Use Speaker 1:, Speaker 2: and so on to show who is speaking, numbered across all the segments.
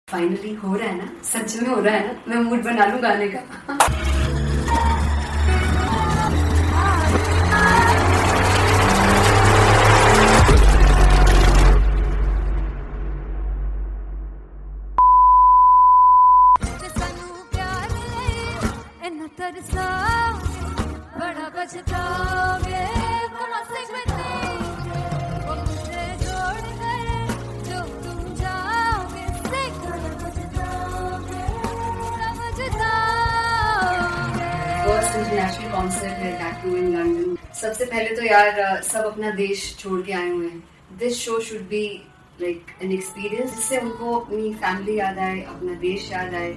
Speaker 1: Finally हो रहा है ना, सच में हो रहा है ना, मैं मूड बना लूं गाने का।
Speaker 2: बड़ा बचताओगे बड़ा से वो मुझे जोड़ गए जो तुम जाओगे से बड़ा बचताओगे बड़ा बचताओगे।
Speaker 1: फर्स्ट इंटरनेशनल कॉन्सर्ट है टैटू इन लंदन। सबसे पहले तो यार सब अपना देश छोड़ के आए हुए हैं। This show should be like an experience जिससे उनको अपनी फैमिली याद आए, अपना देश याद आए।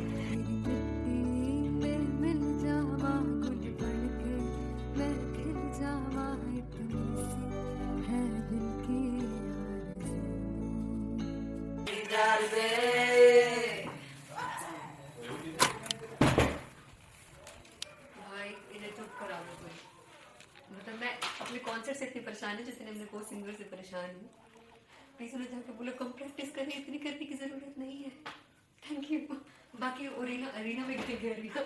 Speaker 1: भाई इन्हें चुप करा दो कोई। मतलब मैं अपने कॉन्सर्ट से इतनी परेशान हूँ जितने अपने को सिंगर से परेशान हूँ। प्लीज उन्हें जाके बोलो कम प्रैक्टिस करें, इतनी करने की जरूरत नहीं है। Thank you. बाकी अरीना में गई arena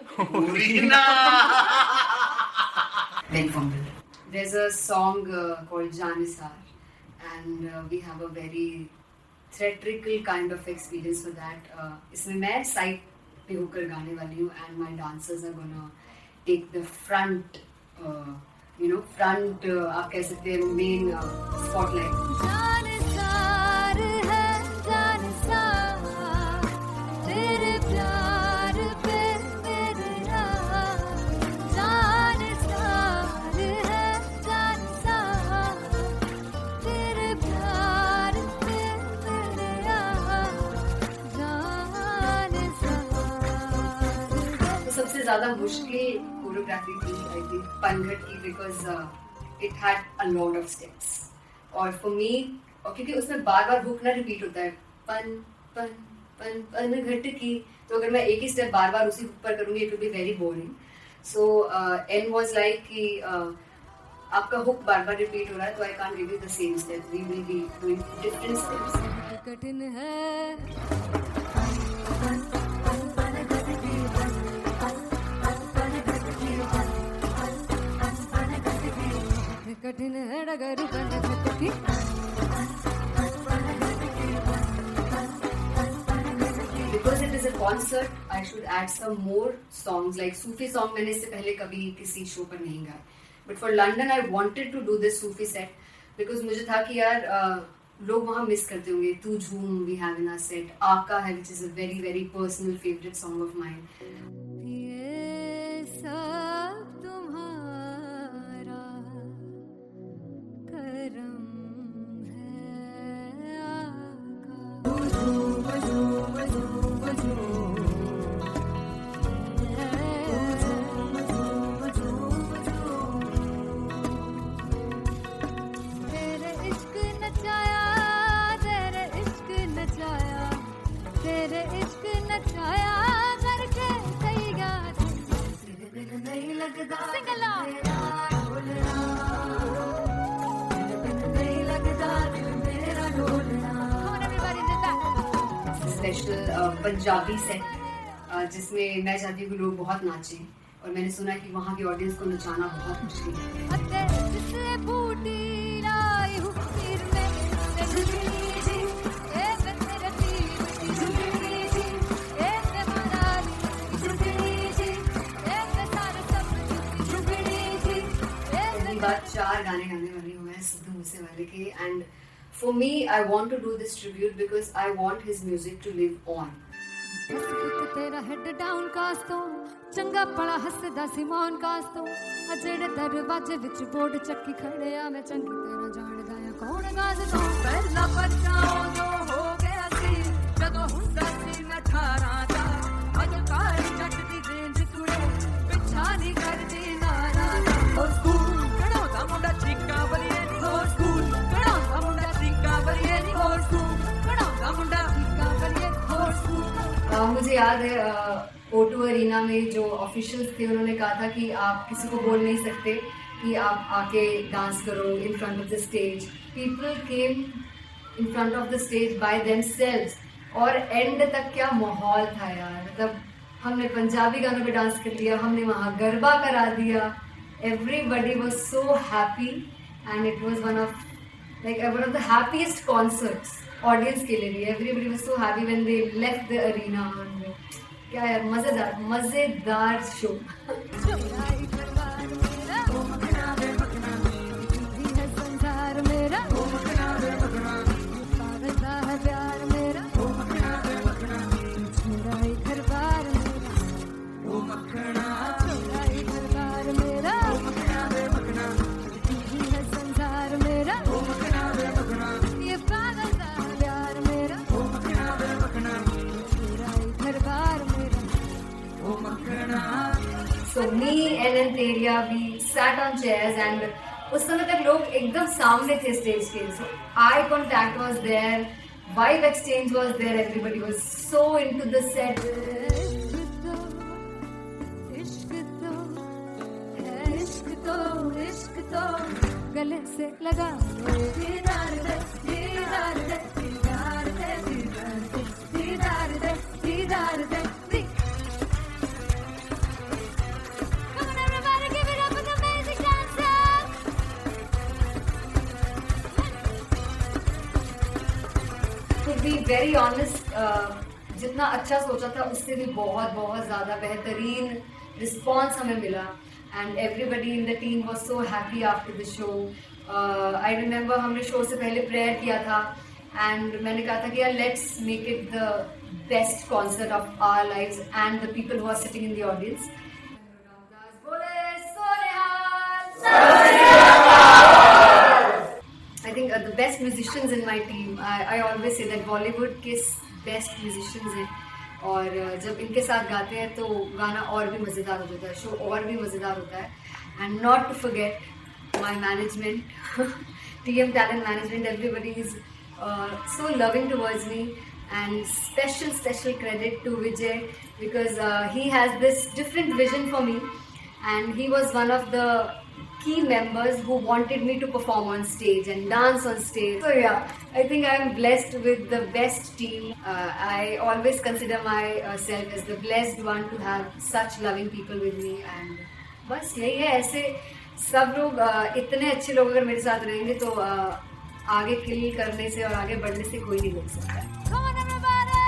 Speaker 1: Very fumble. There's a song called Janisar and we have a very theatrical kind of experience for that. इसमें मैं साइड पे होकर गाने वाली हूँ and my dancers are gonna take the front, front आप कह सकते हैं main spotlight.
Speaker 2: जानसार है जानसार तेरे प्यार पे मेरे जानसार है जानसार तेरे प्यार पे मेरे जानसार।
Speaker 1: सबसे ज्यादा मुश्किल कोरियोग्राफी थी आई थिंक पनघट की, because it had a lot of steps और फॉर मी, और क्योंकि उसमें बार बार हुक ना रिपीट होता है, पन पन पन पनघट की, तो अगर मैं एक ही स्टेप बार बार उसी हुक पर करूंगी it will be very boring. So an was like कि आपका हुक बार बार रिपीट हो रहा है तो I can't give you the same step, we will be doing different steps.
Speaker 2: कठिन है कठिन है डगर बनत की
Speaker 1: Because it is a concert, I should add some more songs like Sufi song. मैंने इससे पहले कभी किसी शो पर नहीं गाया, but for London I wanted to do this Sufi set because मुझे था कि यार लोग वहाँ मिस करते होंगे। तू झूम we have in our set, आका है which is a very very personal favorite song of mine.
Speaker 2: ये सब तुम्हारा करम है तेरे इश्क नचाया तेरे इश्क नचाया तेरे इश्क नचाया करके सैया तेरे बिन नहीं लगदा सिंगला
Speaker 1: स्पेशल पंजाबी सेट जिसमें मैं चाहती हूँ कि लोग बहुत नाचें, और मैंने सुना कि वहाँ की ऑडियंस को नचाना बहुत मुश्किल है।
Speaker 2: जिससे बूटी लाई हूँ सिर में झुमरी जी ए मेरे पीर झुमरी जी ए मनाली झुमरी जी ए सारे सब झुमरी जी
Speaker 1: पहली बार 4 गाने गाने वाली हूँ मैं सिद्धू मूसेवाले के, and for me I want to do this tribute because I want his music to live on.
Speaker 2: तेरा हेड डाउन कास तो चंगा पड़ा हसदा सिमोन कास तो अजेड़े दरवाजे विच बोर्ड चक्की खड़े आ मैं चंगी तरह जानदा आ कौन गाज तो पहला बचाओ जो हो गया सी जदों हुंदा सी मैं 18 दा अज काली जट दी रेंज कुड़े पिछा नहीं करदी नारा ओ स्कूल कढ़ाउंदा मुंडा चीका बलिए नी हो स्कूल कढ़ाउंदा मुंडा चीका बलिए नी हो स्कूल कढ़ाउंदा मुंडा चीका बलिए हो स्कूल।
Speaker 1: मुझे याद है O2 अरीना में जो ऑफिशियल्स थे उन्होंने कहा था कि आप किसी को बोल नहीं सकते कि आप आके डांस करो in front of the stage. People came in front of the stage by themselves और एंड तक क्या माहौल था यार, मतलब हमने पंजाबी गानों पे डांस कर लिया, हमने वहाँ गरबा करा दिया, everybody was so happy and it was one of the happiest concerts audience के लिए भी. Everybody was so happy when they left the arena. और क्या यार, मजेदार show. So me and Anteria, we sat on chairs and उस समय तक लोग एकदम सामने थे स्टेज के. So eye contact was there, vibe exchange was there, everybody was so into the set.
Speaker 2: इश्क तो गले से लगा दीदार दे दीदार दे दीदार दे दीदार दे दीदार दे. Come on everybody, give it up for the amazing dancers.
Speaker 1: To be very honest, जितना अच्छा सोचा था उससे भी बहुत बहुत ज़्यादा बेहतरीन रिस्पॉन्स हमें मिला. And everybody in the team was so happy after the show. I remember हमने शो से पहले प्रेयर किया था and मैंने कहा था कि यार let's make it the best concert of our lives and the people who are sitting in the audience. I think the best musicians in my team. I always say that Bollywood के best musicians हैं. और जब इनके साथ गाते हैं तो गाना और भी मज़ेदार हो जाता है, शो और भी मज़ेदार होता है. And not to forget my management, TM Talent Management, everybody is so loving towards me, and special credit to Vijay because he has this different vision for me and he was one of the key members who wanted me to perform on stage and dance on stage. So yeah, I think I am blessed with the best team. I always consider myself as the blessed one to have such loving people with me. And बस यही है, ऐसे सब लोग इतने अच्छे लोग अगर मेरे साथ रहेंगे तो आगे किल करने से और आगे बढ़ने से कोई नहीं रोक सकता.
Speaker 2: Come on everybody.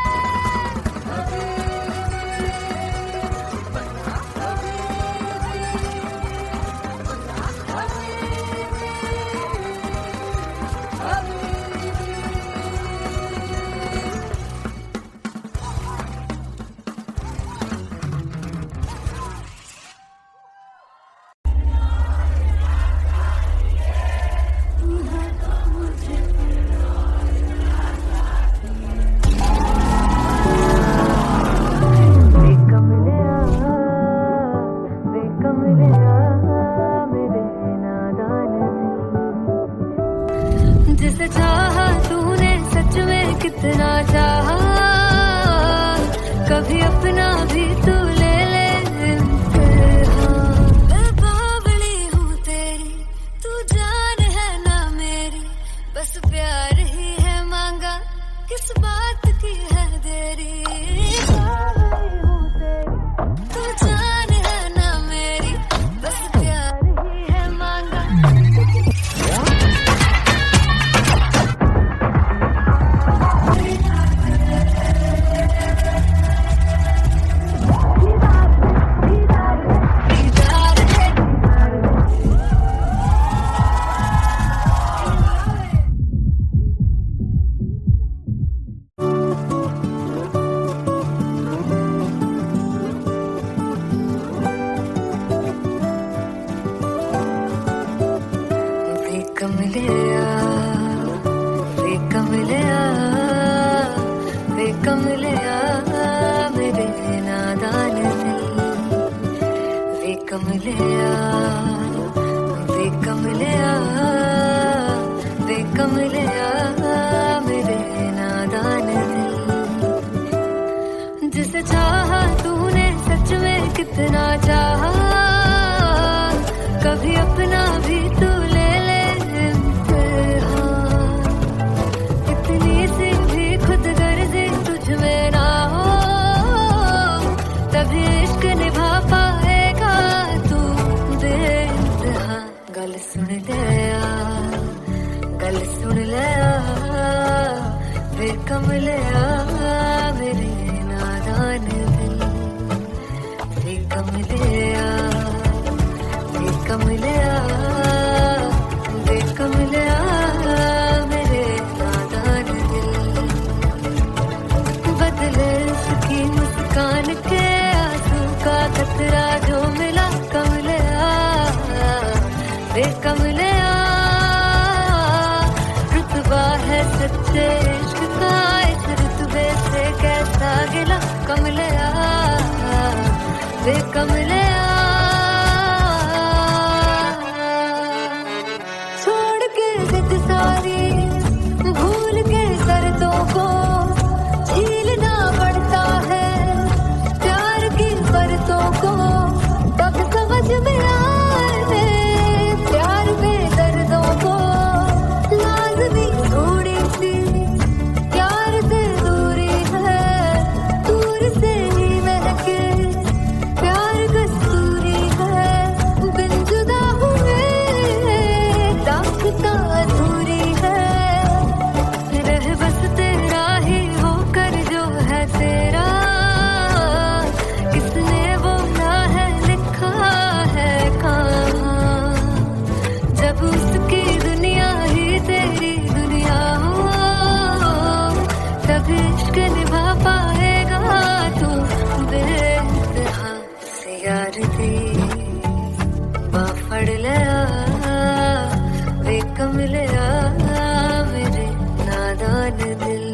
Speaker 2: जिसे चाहा तूने सच में कितना चाहा, कभी अपना भी तू ले ले इम्तिहान. मैं बावली हूँ तेरी, तू जान है ना मेरी, बस प्यार ही है मांगा, किस बात की है देरी. बावली हूँ तेरी, तू जान है ना मेरी, बस प्यार ही है मांगा. जिसे चाहा तूने सच में कितना चाहा, कभी अपना भी तू ले ले इम्तिहान. इतनी सी भी खुद गर्जी तुझ वे कमले छोड़ के जिद सारी भूल के शर्तों को झीलना पड़ता है प्यार की परतों को तब समझ में आए प्यार में दर्दों को लाज़मी थोड़ी सी प्यार से दूरी है दूर से ही महके प्यार कस्तूरी है बिन जुदा हुए दास्तां अधूरी है रह बस तेरा ही होकर जो है तेरा किसने बोला है लिखा है कहाँ जब उसकी दुनिया ही तेरी दुनिया हो तब इश्क निभा पाएगा तू बेइंतहा से यार दी बाफड़ लिया वे कमलिया मेरे नादान दिल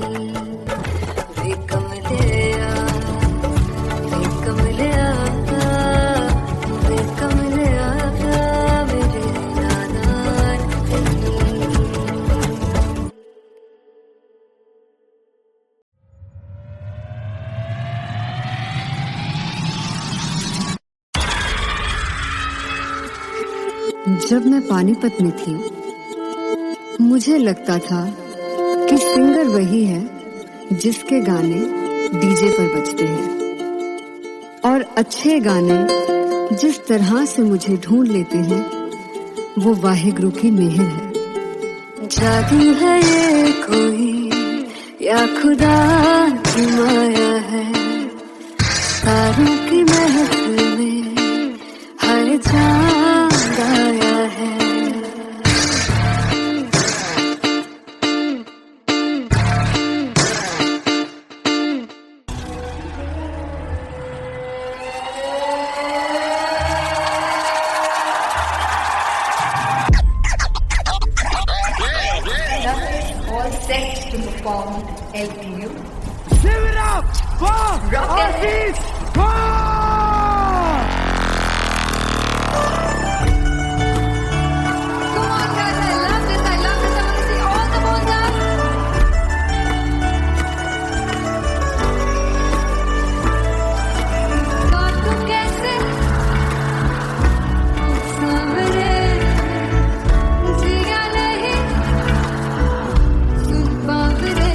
Speaker 2: वे कमलिया वे कमलिया वे कमलिया मेरे नादान दिल जब मैं पानीपत में थी मुझे लगता था कि सिंगर वही है जिसके गाने डीजे पर बजते हैं और अच्छे गाने जिस तरह से मुझे ढूंढ लेते हैं वो वाहिगुरु की मेहर है जादू है ये कोई या खुदा की माया है तारों की महफिल में हर चांद आया है
Speaker 1: All set to perform LPU.
Speaker 3: Give it up for Artist Paul!
Speaker 2: Come on guys, I love this, I want to see all the balls up. काटूं कैसे सावरे जिया नहीं सुन बावरे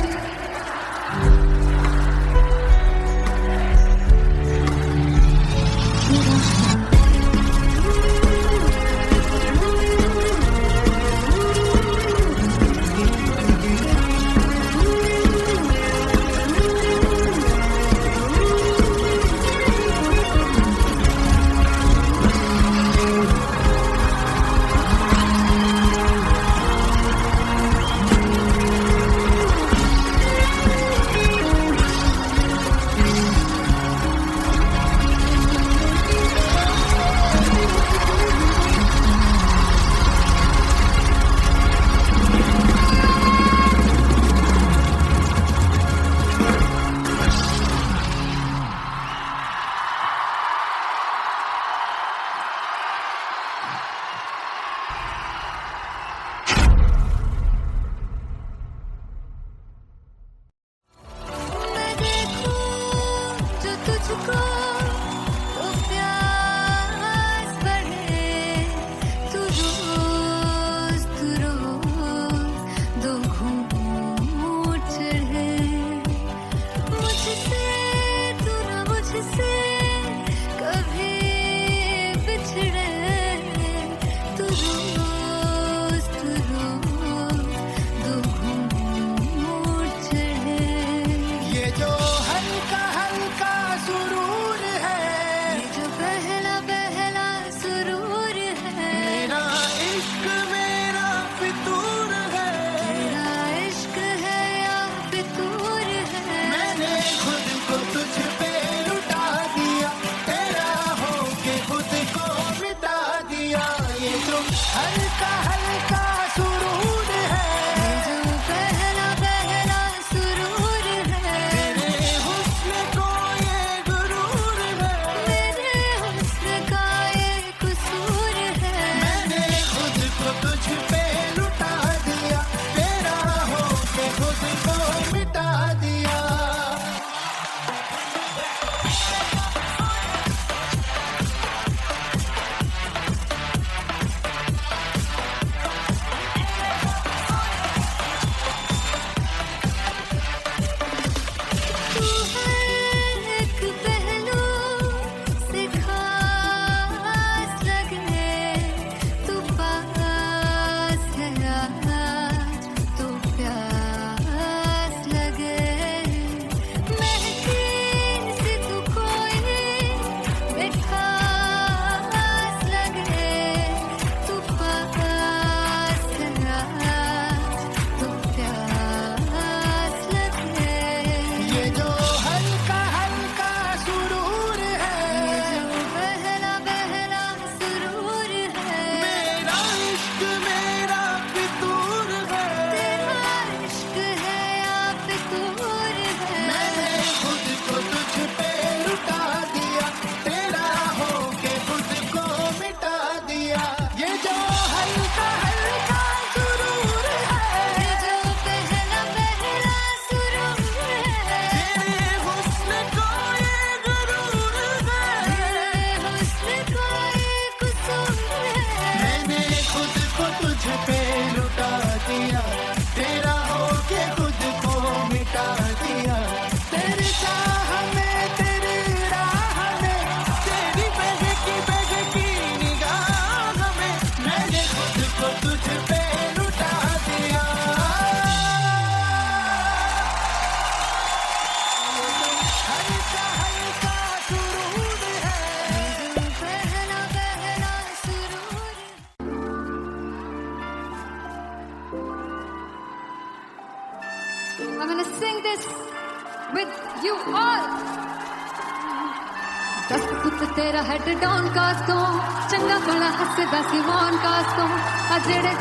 Speaker 2: पुत तेरा हेड डाउन कास्तों चंगा बड़ा हसदा सी मौन कास्तों आ जेड़े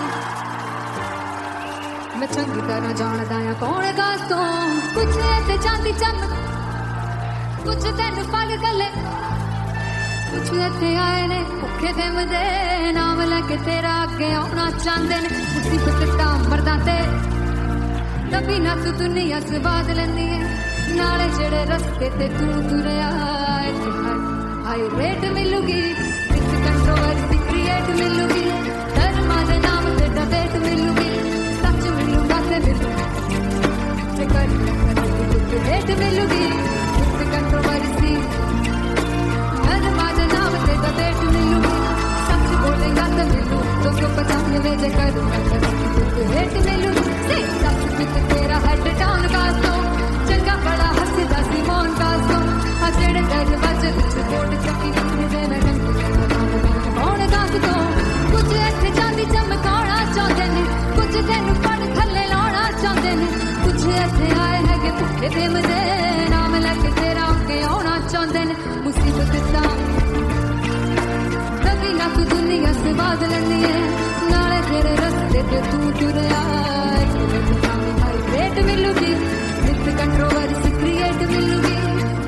Speaker 2: मैं चंगी तरह जानदा आ कौन कास्तों कुछ ते चांदी चमक कुछ तेन पग गले कुछ इत्थे आए ने भुखे दिम दे नाम लैके तेरा अगे आउणा चाहंदे ने मुसीबत तां मरदा ते तभी ना तू दुनिया स्वाद लैंदी है नाले जेड़े रस्ते ते तू तुरया हाई रेट मिलूगी इस कंट्रोवर्सी क्रिएट मिलूगी धर्मा दे नाम ते डिबेट मिलूगी सच मिलूगा ते मिलूगी रेट मिलूगी इस कंट्रोवर्सी धर्मा दे नाम ते डिबेट मिलूगी सच बोलेगा ते मिलू 295 जे करूंगा रेट मिलूगी सच पित तेरा हेड डाउन कास्तों चंगा बड़ा हसदा सी मौन कास्तों आ जेड़े दरवाजे विच बोर्ड चक्की दे मैं कौन कास्तों कुछ इत्थे चांदी चमकाउणा चाहंदे ने कुछ तेनू पड़ थल्ले लाउणा चाहंदे ने कुछ इत्थे आए हैगे भुखे दिम दे नाम लैके तेरा अगे आउणा चाहंदे ने मुसीबत तां कभी ना तू दुनिया स्वाद लैंदी है नाले तेरे रस्ते ते तू तुरया रेट मिलूगी विद कंट्रोवर्सी क्रिएट मिलूगी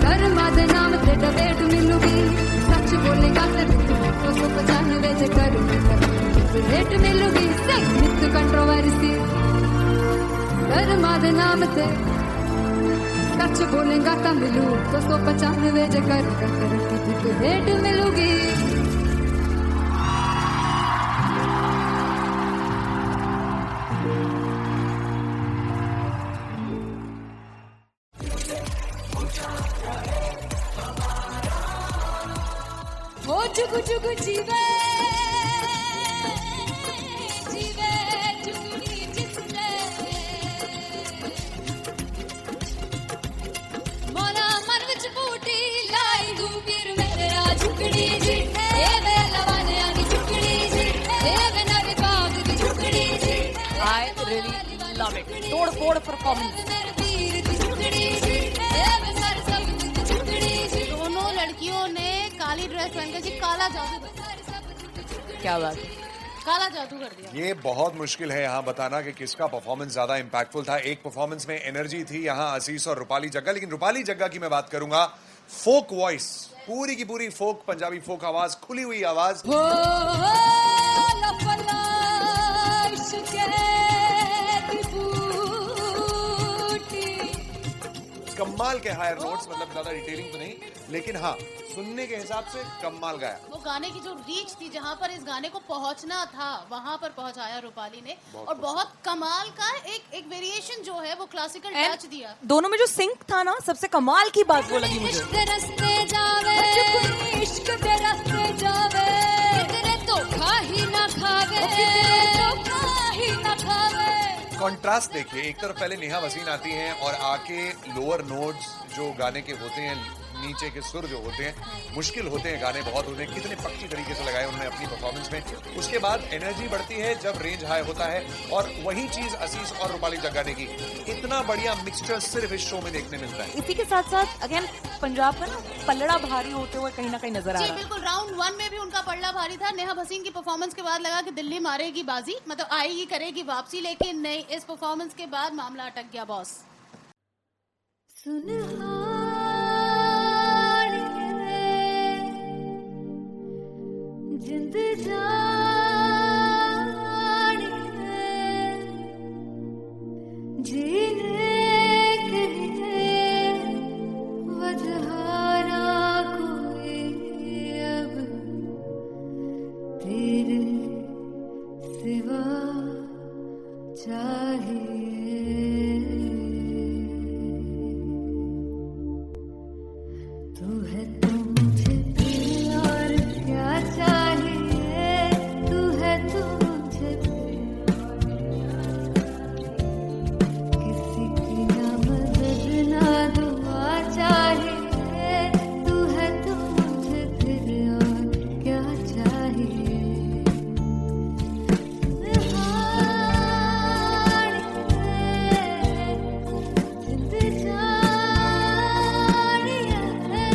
Speaker 2: कर्मा दे नाम ते डिबेट मिलूगी सच बोलेगा ते 295 जे करूंगा रेट मिलूगी विद कंट्रोवर्सी कर्मा दे नाम ते सच बोलेगा ता मिलू 295 जे करूंगा रेट मिलूगी चुगु चुगु जीवे जीवे चुगुनी जिसने मोला मन विच बूटी लाई दूबीर मेरा झुकड़ी जी ए वे लवाने आनी झुकड़ी जी ए वे नवी बाग दी झुकड़ी जी
Speaker 4: I really love it. तोड़ फोड़ परफॉर्मेंस
Speaker 5: दोनों लड़कियों ने काली ड्रेस पहनकर जी काला जादू
Speaker 4: क्या बात
Speaker 5: काला जादू कर दिया।
Speaker 6: ये बहुत मुश्किल है यहाँ बताना कि किसका परफॉर्मेंस ज्यादा इंपैक्टफुल था। एक परफॉर्मेंस में एनर्जी थी यहाँ असीस और रूपाली जग्गा, लेकिन रूपाली जग्गा की मैं बात करूंगा फोक वॉइस, पूरी की पूरी फोक पंजाबी फोक आवाज, खुली हुई आवाज। कमाल के हायर नोट्स, मतलब ज्यादा डिटेलिंग तो नहीं, लेकिन हाँ सुनने के हिसाब से कमाल गाया।
Speaker 5: वो गाने की जो रीच थी, जहाँ पर इस गाने को पहुंचना था वहां पर पहुंचाया रूपाली ने, और बहुत कमाल का एक वेरिएशन जो है वो क्लासिकल टच दिया।
Speaker 4: दोनों में जो सिंक था ना, सबसे कमाल की बात वो लगी मुझे।
Speaker 2: इश्क दे रस्ते जावे इश्क दे रस्ते जावे तेरे धोखा ही ना खावे धोखा ही ना खावे।
Speaker 6: कॉन्ट्रास्ट देखिए, एक तरफ पहले नेहा वसीन आती हैं और आके लोअर नोट्स जो गाने के होते हैं, नीचे के सुर जो होते हैं, मुश्किल होते हैं, गाने बहुत होते हैं, कितने पक्की तरीके से लगाए उन्होंने अपनी परफॉर्मेंस में। उसके बाद एनर्जी बढ़ती है जब रेंज हाई होता है, और वही चीज असीस और रूपाली जग्गा ने की। इतना बढ़िया मिक्सचर सिर्फ इस शो में देखने मिलता है।
Speaker 4: इसी के साथ साथ अगेन पंजाब का ना पलड़ा भारी होते हुए कहीं ना कहीं नजर आ रहा है।
Speaker 5: बिल्कुल, राउंड 1 में भी उनका पलड़ा भारी था। नेहा भसीन की परफॉर्मेंस के बाद लगा कि दिल्ली मारेगी बाजी, मतलब आएगी करेगी वापसी, लेकिन नहीं, इस परफॉर्मेंस के बाद मामला अटक गया बॉस।
Speaker 2: जिंद जानी है जीने के लिए वजह ना कोई अब तेरे सिवा चाहिए। तू है तो मुझे दिल और क्या चाहिए, तू है तो मुझे किसी की ना मदद ना दुआ चाहिए, तू है तो मुझे फिर और क्या चाहिए। जिंद जानिया है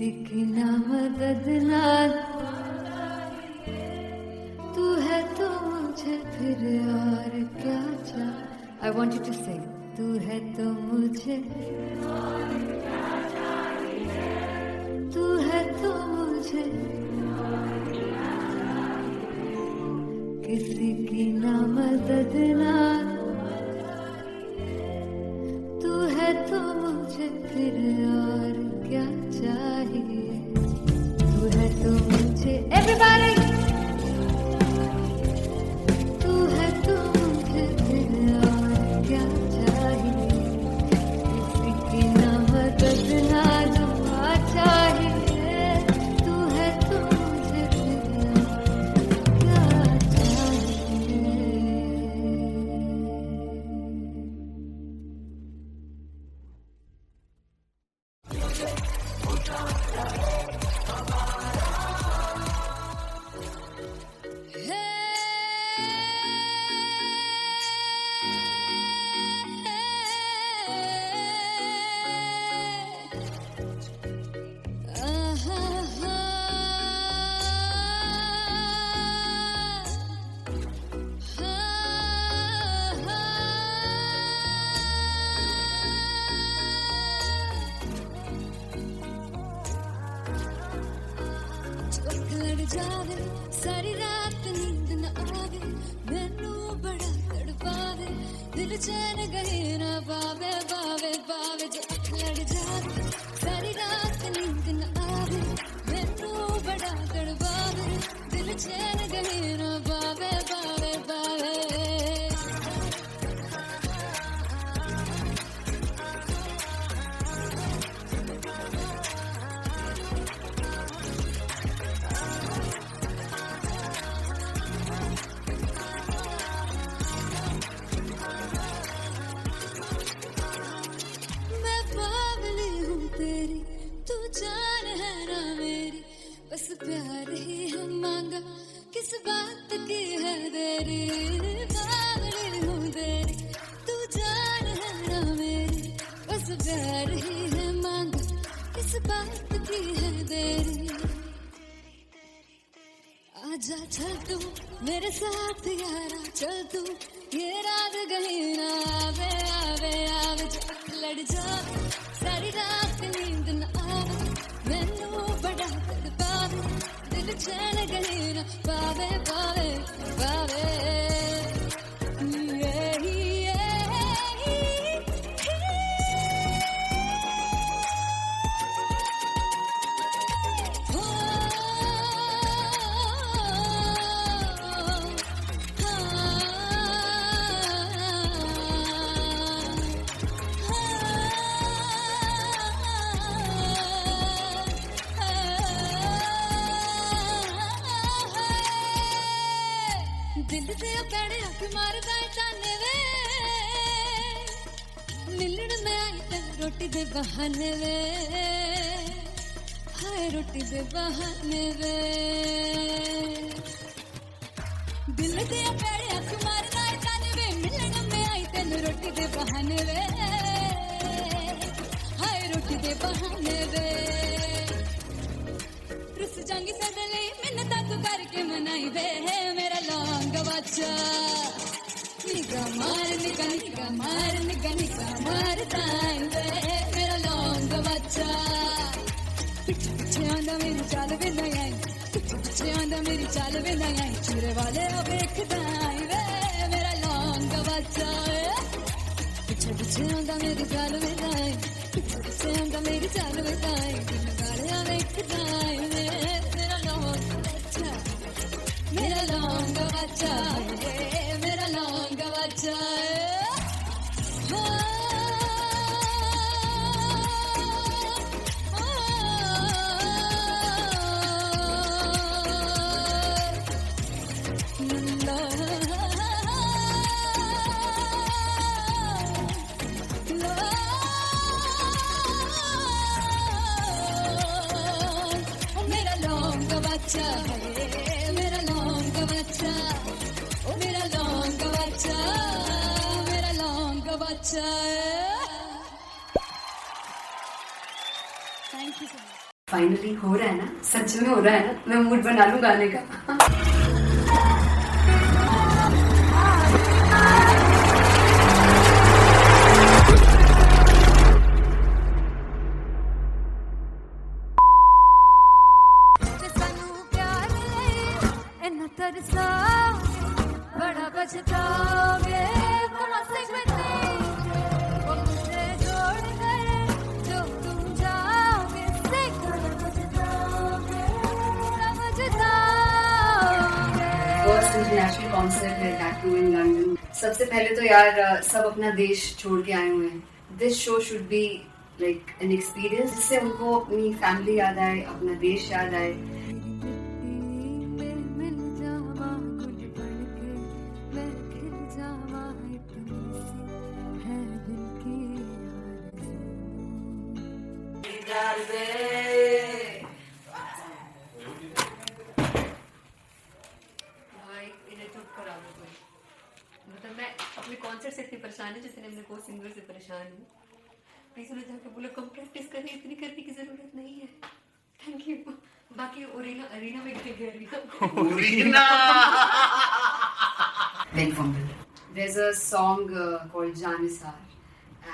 Speaker 2: किसी की ना मदद ना तू है तो मुझे फिर और क्या चाहिए. I want you to sing. तू है तो मुझे तू है तो मुझे किसी की ना मदद ना तू है तो मुझे फिर और क्या चाहिए. तू है तो मुझे everybody तू है तो मुझे फिर और क्या चाहिए. किसी की ना मदद ना दुआ चाहिए. तू है तो मुझे फिर और क्या चाहिए. लड़ जावे सारी रात नींद न आवे मैनू बड़ा तड़पावे दिल चैन गए ना पावे पावे पावे. जो लड़ जावे सारी रात नींद न आवे मैनू बड़ा तड़पावे दिल चैन गए ना पावे पावे पावे. मैं बावली हूँ तेरी तू जान है ना मेरी बस प्यार ही है मांगा किस बात की है देरी. बावली हूँ तेरी तू जान है ना मेरी बस प्यार ही है मांगा किस बात की है देरी. आजा चल तू मेरे साथ यारा चल तू ये रात गई ना आवे आवे आवे. जो लड़ जावे सारी रात नींद न आवे मैनू बड़ा तड़पावे दिल चैन गई ना पावे पावे पावे. दिल से पैड़े हक मारदा ताने वे मिलन में आई ते रोटी दे बहाने वे हाय रोटी दे बहाने वे. दिल से पैड़े हक मारदा ताने वे मिलन में आई ते रोटी दे बहाने वे हाय रोटी दे बहाने वे. रुस जांगी सदले मिन्नत तू करके मनाई वे मेरा लौंग बच्चा. निगा मार निगा निगा मार निगा निगा मार ताई वे मेरा लौंग बच्चा. पीछे पीछे आंदा मेरी चाल वे नहीं आई पीछे पीछे आंदा मेरी चाल वे नहीं आई. चूरे वाले अब देखदा आई वे मेरा लौंग बच्चा. पीछे पीछे आंदा मेरी चाल वे नहीं आई पीछे पीछे आंदा मेरी चाल वे नहीं आई. दिन वाले अब देखदा आई वे मेरा लौंग बच्चा मेरा लौंग बच्चा मेरा लौंग बच्चा. मेरा लौंग बच्चा मेरा लौंग बच्चा ओ मेरा लौंग बच्चा मेरा लौंग बच्चा. Thank you so much.
Speaker 1: Finally हो रहा है ना, सच में हो रहा है ना, मैं मूड बना लूं गाने का।
Speaker 2: तरसा बड़ा पछताओगे वो मुझे छोड़ गए जो तुम जाओगे
Speaker 1: फर्स्ट इंटरनेशनल कॉन्सर्ट है दैट टू इन लंदन। सबसे पहले तो यार सब अपना देश छोड़ के आए हुए हैं। This show should be like an experience जिससे उनको अपनी फैमिली याद आए, अपना देश याद आए। मतलब मैं अपने कॉन्सर्ट से इतनी परेशान है जितने अपने को सिंगर से परेशान हूँ। प्लीज उन्हें जाके बोलो कम प्रैक्टिस करनी, इतनी करने की जरूरत नहीं है। Thank you. बाकी अरीना में गया There's a song called Janisar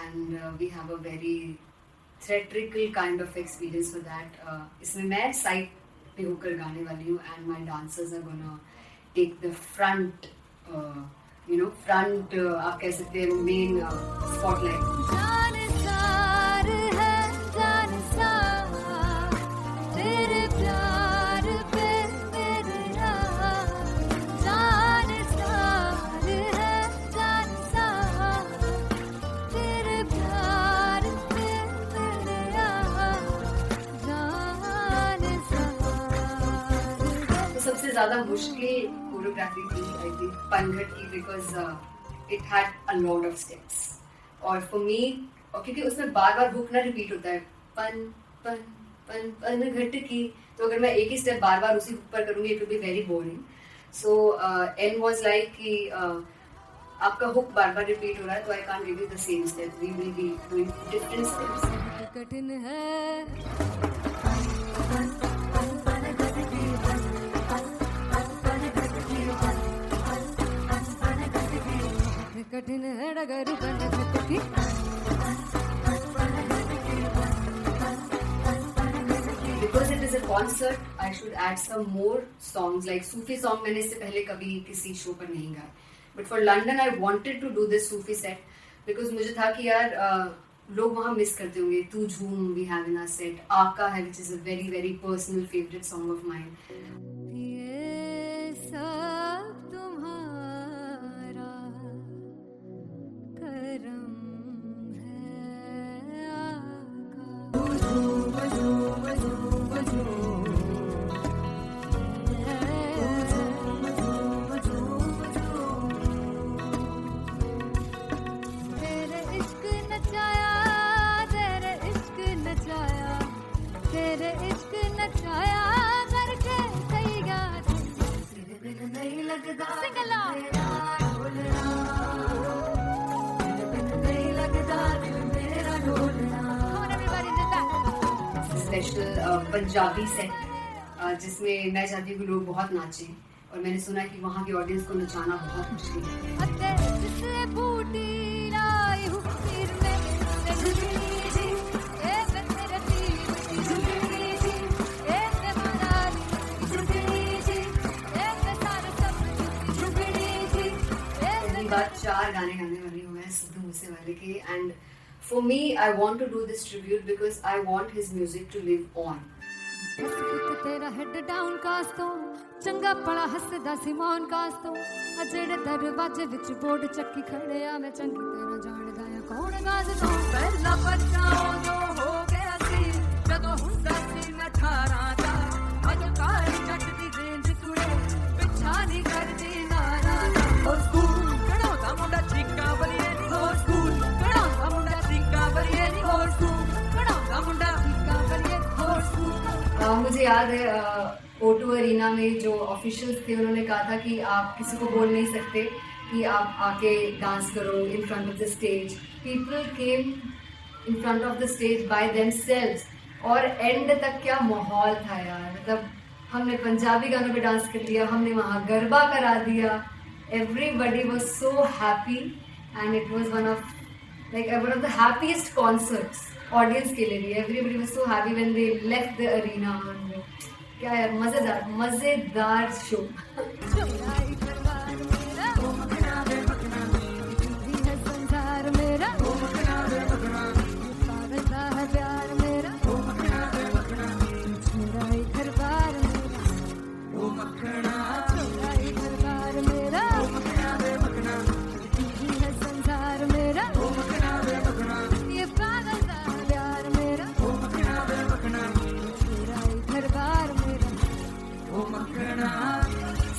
Speaker 1: and we have a very theatrical kind of experience for that. इसमें मैं साइड पे होकर गाने वाली हूँ and my dancers are gonna take the front, front आप कह सकते हैं main spotlight. सबसे ज्यादा मुश्किल कोरियोग्राफी थी आई थिंक पनघट की, because it had a lot of steps और फॉर मी, और क्योंकि उसमें बार बार हुक ना रिपीट होता है, पन पन पन पनघट की, तो अगर मैं एक ही स्टेप बार बार उसी हुक पर करूंगी it will be very boring. So an was like कि आपका हुक बार बार रिपीट हो रहा है तो I can't give you the same step, we will be doing different steps.
Speaker 2: कठिन है कठिन है डगर पनघट की।
Speaker 1: Because it is a concert, I should add some more songs like Sufi song. मैंने इससे पहले कभी किसी शो पर नहीं गाया, but for London I wanted to do this Sufi set because मुझे था कि यार लोग वहाँ मिस करते होंगे। तू झूम we have in our set, आका है which is a very very personal favorite song of mine.
Speaker 2: ये सब तुम्हारा करम है तेरे इश्क नचाया, तेरे इश्क नचाया, तेरे इश्क नचाया करके तैयार नहीं लगता सिंगला
Speaker 1: स्पेशल पंजाबी सेट जिसमें मैं चाहती हूँ कि लोग बहुत नाचें, और मैंने सुना कि वहाँ की ऑडियंस को नचाना बहुत मुश्किल है। बात 4 गाने गाने वाली हूँ मैं सिद्धू मूसेवाले के, and for me I want to do this tribute because I want his music to live on.
Speaker 2: तेरा हेड डाउन कास तो चंगा पड़ा हसदा सिमोन कास तो अजेड़े दरवाजे विच बोर्ड चक्की खड़े आ मैं चंगी तेरा जानदा आ कौन गाज तो पहला बच्चा जो हो गया सी जदों हुंदा सी मैं 18 दा अज काली जट दी रेंज कुड़े पिछा नहीं करदी नारा और स्कूल कड़ो दा मुंडा चिक्का बलिए नी हो स्कूल कड़ो दा मुंडा चिक्का बलिए नी हो स्कूल कड़ो दा मुंडा चिक्का बलिए हो स्कूल।
Speaker 1: मुझे याद है O2 अरीना में जो ऑफिशियल्स थे उन्होंने कहा था कि आप किसी को बोल नहीं सकते कि आप आके डांस करो in front of the stage. People came in front of the stage by themselves और एंड तक क्या माहौल था यार, मतलब हमने पंजाबी गानों पे डांस कर लिया, हमने वहाँ गरबा करा दिया, everybody was so happy and it was one of the happiest concerts audience के लिए भी. Everybody was so happy when they left the arena. क्या यार, मजेदार show.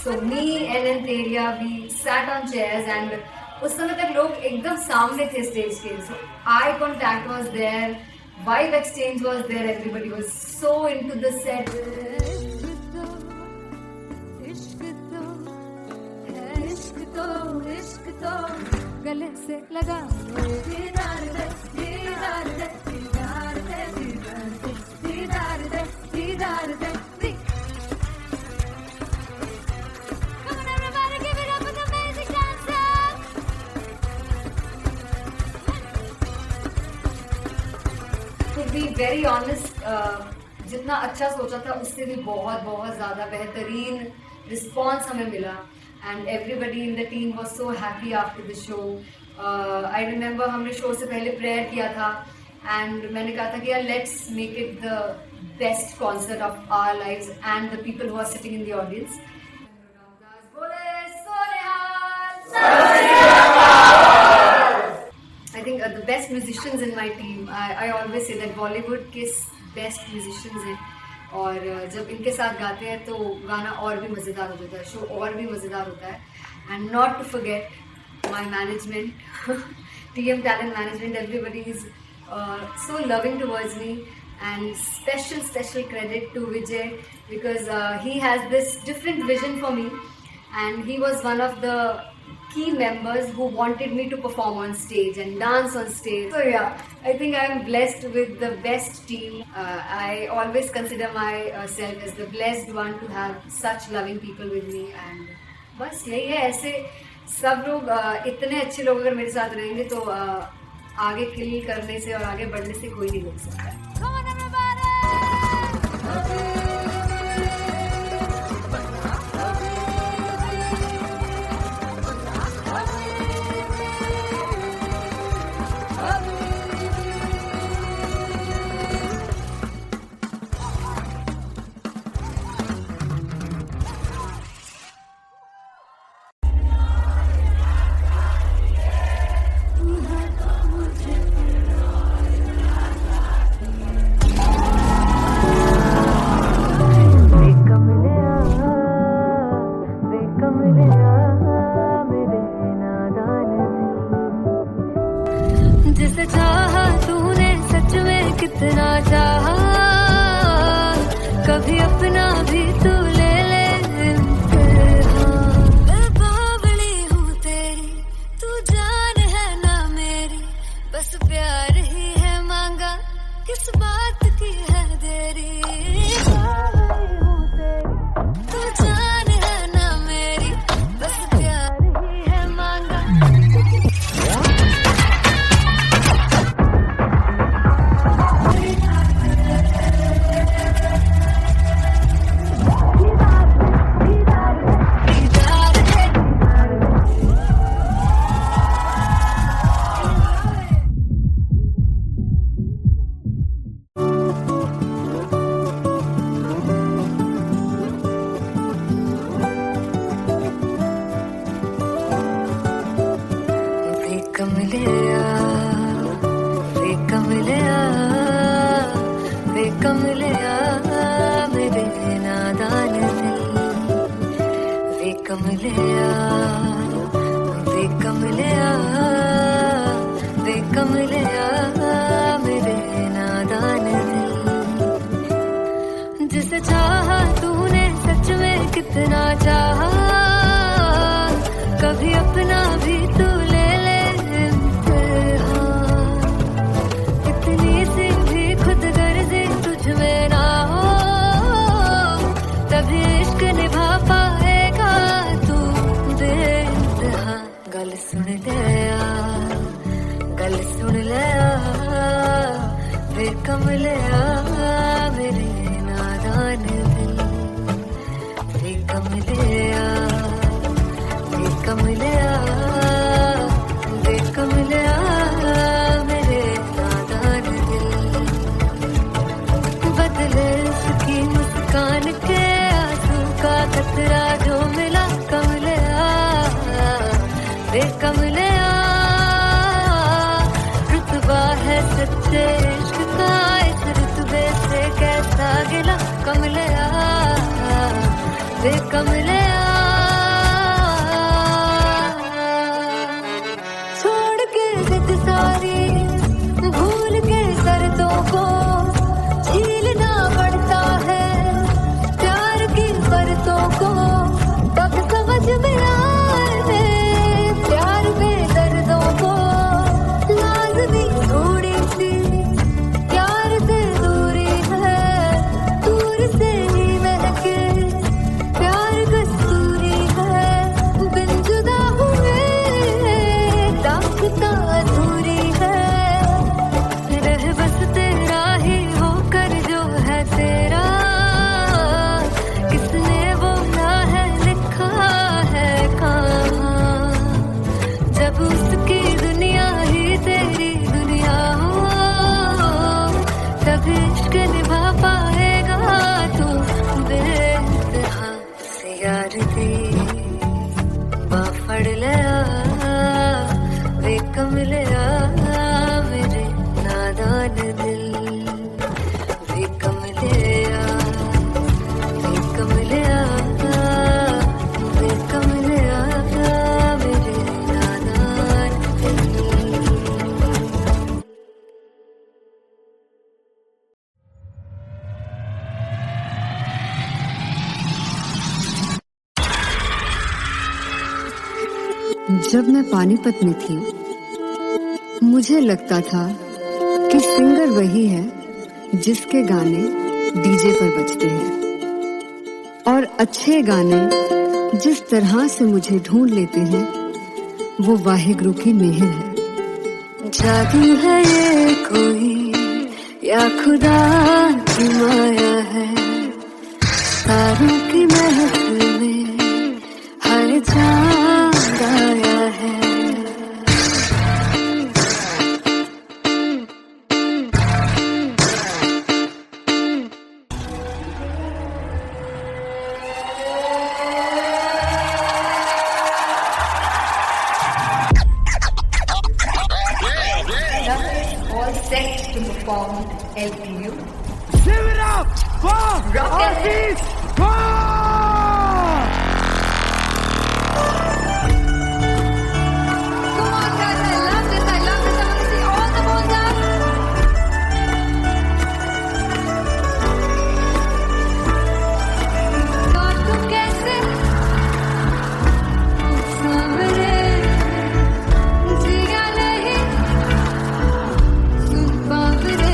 Speaker 1: So me and Anteria, we sat on chairs and उस समय तक लोग एकदम सामने थे स्टेज के. So eye contact was there, vibe exchange was there, everybody was so into the set.
Speaker 2: इश्क तो गले से लगा दीदार दे दीदार दे दीदार दे दीदार दे दीदार दे.
Speaker 1: To be very honest, जितना अच्छा सोचा था उससे भी बहुत ज़्यादा बेहतरीन रिस्पॉन्स हमें मिला. And everybody in the team was so happy after the show. I remember हमने शो से पहले प्रेयर किया था and मैंने कहा था कि यार let's make it the best concert of our lives and the people who are sitting in the audience. I think the best musicians in my team. I always say that Bollywood के best musicians हैं. और जब इनके साथ गाते हैं तो गाना और भी मज़ेदार हो जाता है, शो और भी मज़ेदार होता है. And not to forget my management, TM Talent Management, everybody is so loving towards me. And special credit to Vijay because he has this different vision for me and he was one of the key members who wanted me to perform on stage and dance on stage. So yeah, I think I am blessed with the best team. I always consider myself as the blessed one to have such loving people with me. And बस यही है, ऐसे सब लोग इतने अच्छे लोग अगर मेरे साथ रहेंगे तो आगे किल करने से और आगे बढ़ने से कोई नहीं रोक सकता है.
Speaker 2: जिसे चाहा तूने सच में कितना चाहा, कभी अपना भी तू ले ले इम्तिहान. मैं बावली हूँ तेरी, तू जान है ना मेरी, बस प्यार ही है मांगा, किस बात की है देरी. बावली हूँ तेरी, तू जान है ना मेरी, बस प्यार ही है मांगा. जिसे चाहा तूने सच में कितना चाहा, कभी अपना भी तू ले ले इम्तिहान. इतनी सी भी खुद गर्जी तुझ कमले आ मेरे नादान दिल, वे कमले आ, वे कमले आ, वे कमले आ मेरे नादान दिल। बदले उसकी मुस्कान के आंसू का कतरा जो मिला, कमले आ, वे कमले आ। रुतबा है सच्चे इश्क का, इस रुतबे से कैसा गिला, कमले आ, वे कमले आ। छोड़ के जिद सारी, भूल के शर्तों को, झीलना पड़ता है प्यार की परतों को। तब समझ में आए प्यार में दर्दों को, लाज़मी थोड़ी सी प्यार से दूरी है, दूर से ही महके प्यार कस्तूरी है। बिन जुदा हुए दास्तां अधूरी है, रह बस तेरा ही होकर जो है तेरा, किसने बोला है लिखा है कहाँ। जब उसकी दुनिया ही तेरी दुनिया हो, तब इश्क निभा पाएगा तू बेइंतहा से यार दी। बाफड़ ले आ, वे कमले आ मेरे नादान दिल, वे कमले आ, वे कमले आ, वे कमले आ मेरे नादान दिल। जब मैं पानीपत में थी, मुझे लगता था कि सिंगर वही है जिसके गाने डीजे पर बजते हैं, और अच्छे गाने जिस तरह से मुझे ढूंढ लेते हैं वो वाहिगुरु की मेहर है। जादू है ये कोई या खुदा की माया है, तारों की महफिल में हर चांद आया है।
Speaker 1: All set to perform LPU.
Speaker 3: Give it up for Artist Khan!
Speaker 2: Come on guys, I love this, I love this. I want to see all the balls up. God तुम कैसे सामने जिया नहीं सुन पावरे,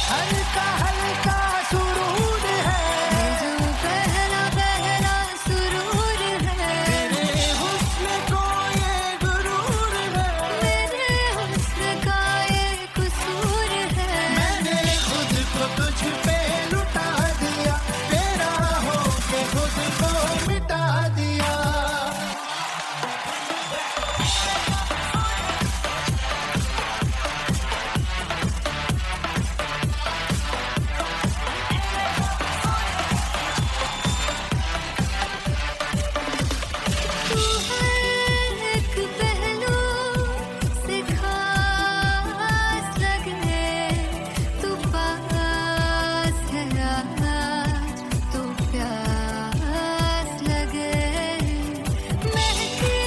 Speaker 3: हल्का हल्का सुरूर है,
Speaker 2: जो पहला पहला सुरूर है,
Speaker 3: तेरे हुस्न को ये गुरूर है,
Speaker 2: मेरे हुस्न का ये कसूर है।
Speaker 3: मैंने खुद को तुझ पे लुटा दिया, तेरा होके खुद को मिटा दिया।
Speaker 2: तू हर एक पहलू से खास लगे, तू पास है आज तो प्यास लगे, महके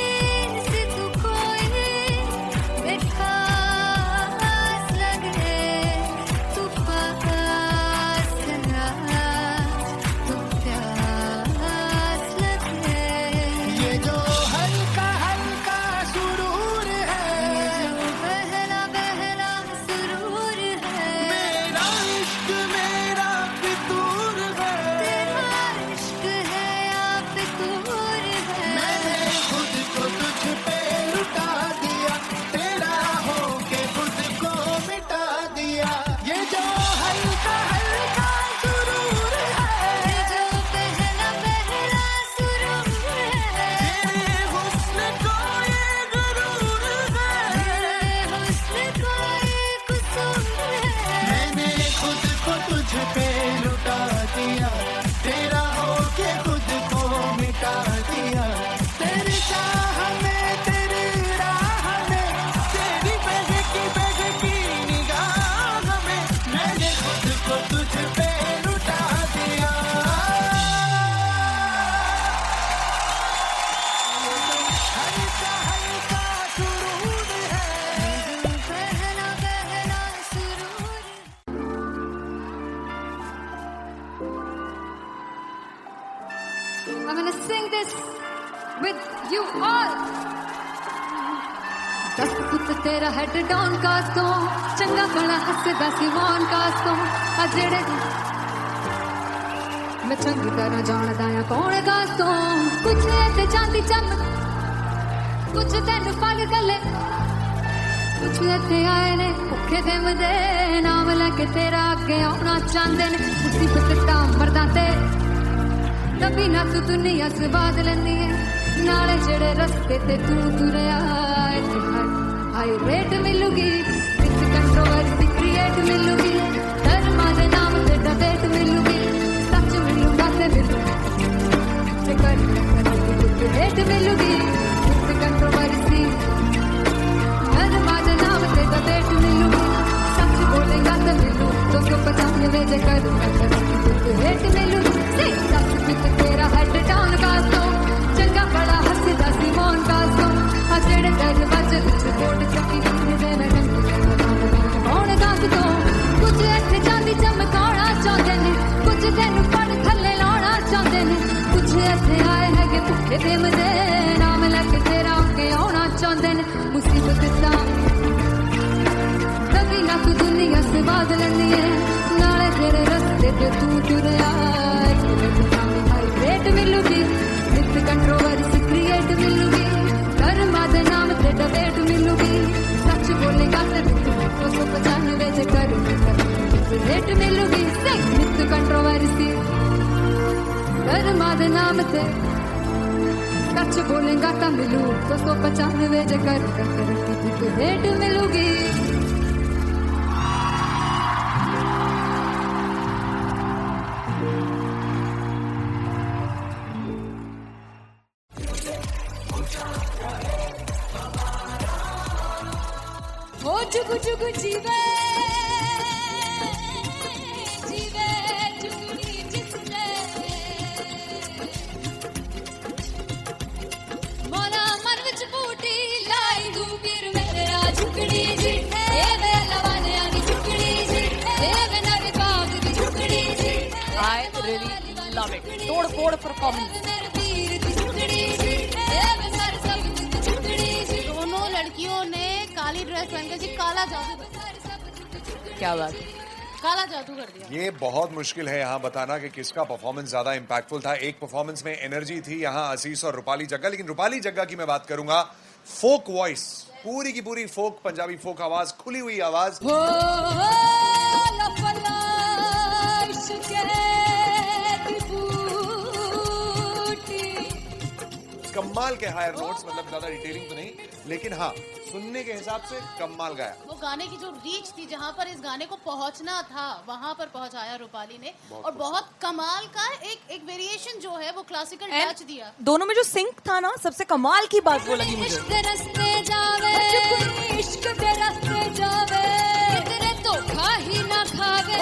Speaker 2: से तू कोई मिठास लगे, तू पास है आज तो प्यास लगे।
Speaker 3: ये जो हल्का हल्का सुरूर है,
Speaker 2: जो पहला पहला सुरूर है,
Speaker 3: मेरा इश्क मेरा फितूर है,
Speaker 2: तेरा इश्क है या फितूर है।
Speaker 3: मैंने खुद को तुझ पे लुटा दिया, तेरा होके खुद को मिटा दिया। ये जो हल्का हल्का सुरूर है,
Speaker 2: जो पहला पहला सुरूर है,
Speaker 3: तेरे हुस्न को ये गुरूर है,
Speaker 2: तेरे हुस्न का ये कसूर है।
Speaker 3: मैंने खुद को तुझ पे लुटा दिया, तेरा होके खुद को मिटा दिया। तेरी चाह में तेरी राह में, तेरी बहकी निगाह में, मैंने खुद को तुझ पे लुटा दिया। हल्का हल्का सुरूर है,
Speaker 2: जो पहला पहला सुरूर है। I'm gonna sing this with you all. दस पुत तेरा हेड डाउन कास तो चंगा भला हसदा सी मौन कास तो आ जेड़े मैं चंगी तरह जानदा आ कौन कास तो कुछ ते चांदी चमक कुछ तेन फल गले कुछ इत्थे आए ने भुखे दे मदे नाम लैके तेरा अगे आउणा चाहंदे ने मुसीबत टा मरदा ते नबी ना तू दुनिया सवाद लैंदी है नाले जेड़े रस्ते ते तू तुरया इत्थे हाई रेट मिलूगी विच कंट्रोवर्सी क्रिएट मिलूगी धर्मा दे नाम ते डिबेट मिलूगी सच मिलूगा ते मिलूगी कर रेट मिलूगी विच कंट्रोवर्सी धर्मा दे नाम ते डिबेट मिलूगी सच बोलेगा तो मिलू 295 जे करूंगा रेट मिलूगी सच पिट तेरा हेड डाउन कास तो चंगा बड़ा हसदा सी मौन कास तो आ जेड़े दरवाजे विच बोर्ड चक्की दे मैं कौन कास तो कुछ इत्थे चांदी चमकाउणा चाहंदे ने कुछ तैनू पड़ थल्ले लाउणा चाहंदे ने कुछ इत्थे आए हैगे भुखे ते मदे नाम लैके तेरा अगे आउणा चाहंदे ने मुसीबत दा कभी ना तू दुनिया से बाद लैंदी है नाले तेरे रस्ते ते तू तुरया रेट मिलूगी विथ कंट्रोवर्सी क्रिएट मिलूगी धर्मा दे नाम ते डिबेट मिलूगी सच बोलेगा ते 295 जे करूंगा रेट मिलूगी विथ कंट्रोवर्सी धर्मा दे नाम ते सच बोलेगा तो मिलू 295 जे करूंगा रेट मिलूगी ओ जुगु जुगु जीवे जीवे जुगनी जिसने मोला मन विच बूटी लाई दू पीर मेरा झुकड़ी जी ए वे लवाने आनी झुकड़ी जी ए वे नवी बाग दी झुकड़ी जी
Speaker 4: I really love it. तोड़ फोड़ परफॉर्मेंस.
Speaker 2: मेरे पीर दी झुकड़ी जी ए वे सर सब दी झुकड़ी जी
Speaker 5: दोनों लड़कियों ने काली ड्रेस पहन कर जी काला जादू
Speaker 4: क्या बात है.
Speaker 5: काला जादू कर दिया।
Speaker 6: ये बहुत मुश्किल है यहाँ बताना कि किसका परफॉर्मेंस ज्यादा इंपैक्टफुल था। एक परफॉर्मेंस में एनर्जी थी यहाँ असीस और रूपाली जग्गा, लेकिन रूपाली जग्गा की मैं बात करूंगा फोक वॉइस, पूरी की पूरी फोक, पंजाबी फोक आवाज, खुली हुई आवाज। कमाल के हायर नोट्स, मतलब ज्यादा डिटेलिंग तो नहीं, लेकिन हाँ सुनने के हिसाब से कमाल गाया।
Speaker 5: वो गाने की जो रीच थी, जहाँ पर इस गाने को पहुंचना था वहां पर पहुंचाया रूपाली ने, और बहुत कमाल का एक वेरिएशन जो है वो क्लासिकल टच दिया।
Speaker 4: दोनों में जो सिंक था ना, सबसे कमाल की बात वो लगी मुझे।
Speaker 2: इश्क दे रस्ते जावे, इश्क दे रस्ते जावे, तेरे धोखा ही ना खावे,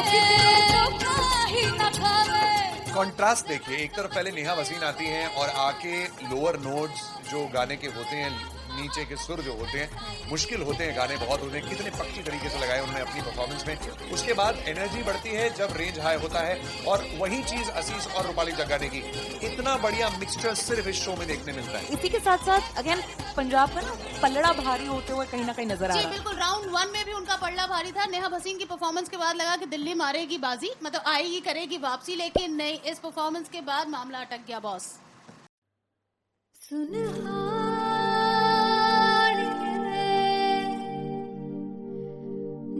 Speaker 2: धोखा ही ना खावे।
Speaker 6: कॉन्ट्रास्ट देखिए, एक तरफ पहले नेहा वसीन आती हैं और आके लोअर नोट्स जो गाने के होते हैं, नीचे के सुर जो होते हैं, मुश्किल होते हैं गाने बहुत होते हैं, कितने पक्की तरीके से लगाए उन्होंने अपनी परफॉर्मेंस में। उसके बाद एनर्जी बढ़ती है जब रेंज हाई होता है, और वही चीज असीस और रूपाली जग्गा ने की। इतना बढ़िया मिक्सचर सिर्फ इस शो में देखने मिलता है।
Speaker 4: इसी के साथ साथ अगेन पंजाब का ना पलड़ा भारी होते हुए कहीं ना कहीं नजर आ
Speaker 5: जी
Speaker 4: रहा है।
Speaker 5: बिल्कुल, राउंड 1 में भी उनका पलड़ा भारी था। नेहा भसीन की परफॉर्मेंस के बाद लगा कि दिल्ली मारेगी बाजी, मतलब आएगी, करेगी वापसी, लेकिन नहीं, इस परफॉर्मेंस के बाद मामला अटक गया बॉस।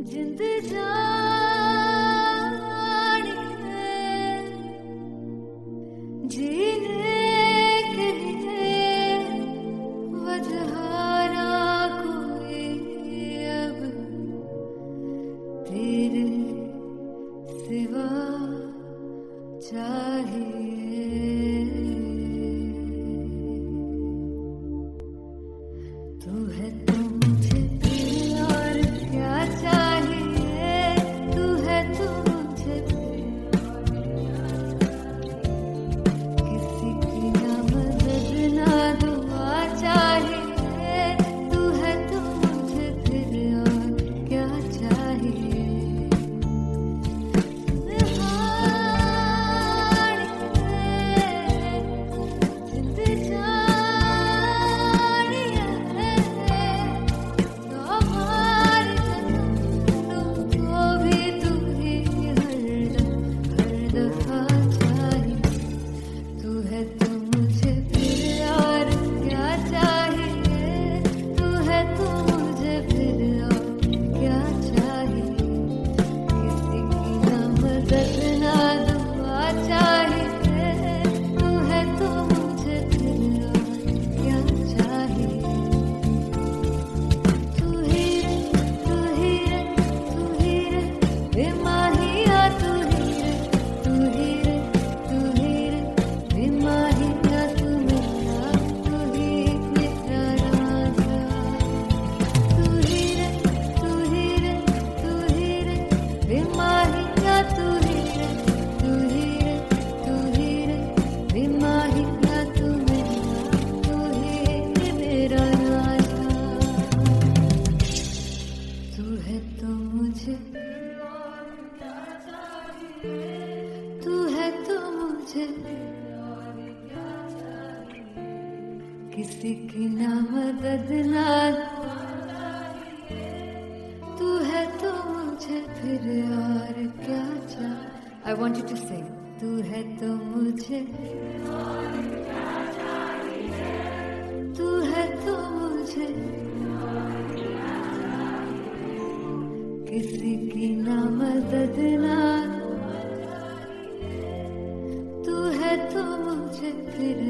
Speaker 2: जिंद जानी है, जीने के लिए वजहारा कोई अब तेरे सिवा चाहिए। तू है तो मुझे फिर और क्या चाहिए, तू है तो मुझे किसी की ना मदद ना दुआ चाहिए, तू है तो मुझे फिर और क्या चाहिए। किसी की ना मदद ना, तू है तो मुझे फिर और क्या चाहिए। I want you to sing. तू है तो मुझे, तू है तो मुझे किसी की ना मदद ना, तू है तो मुझे फिर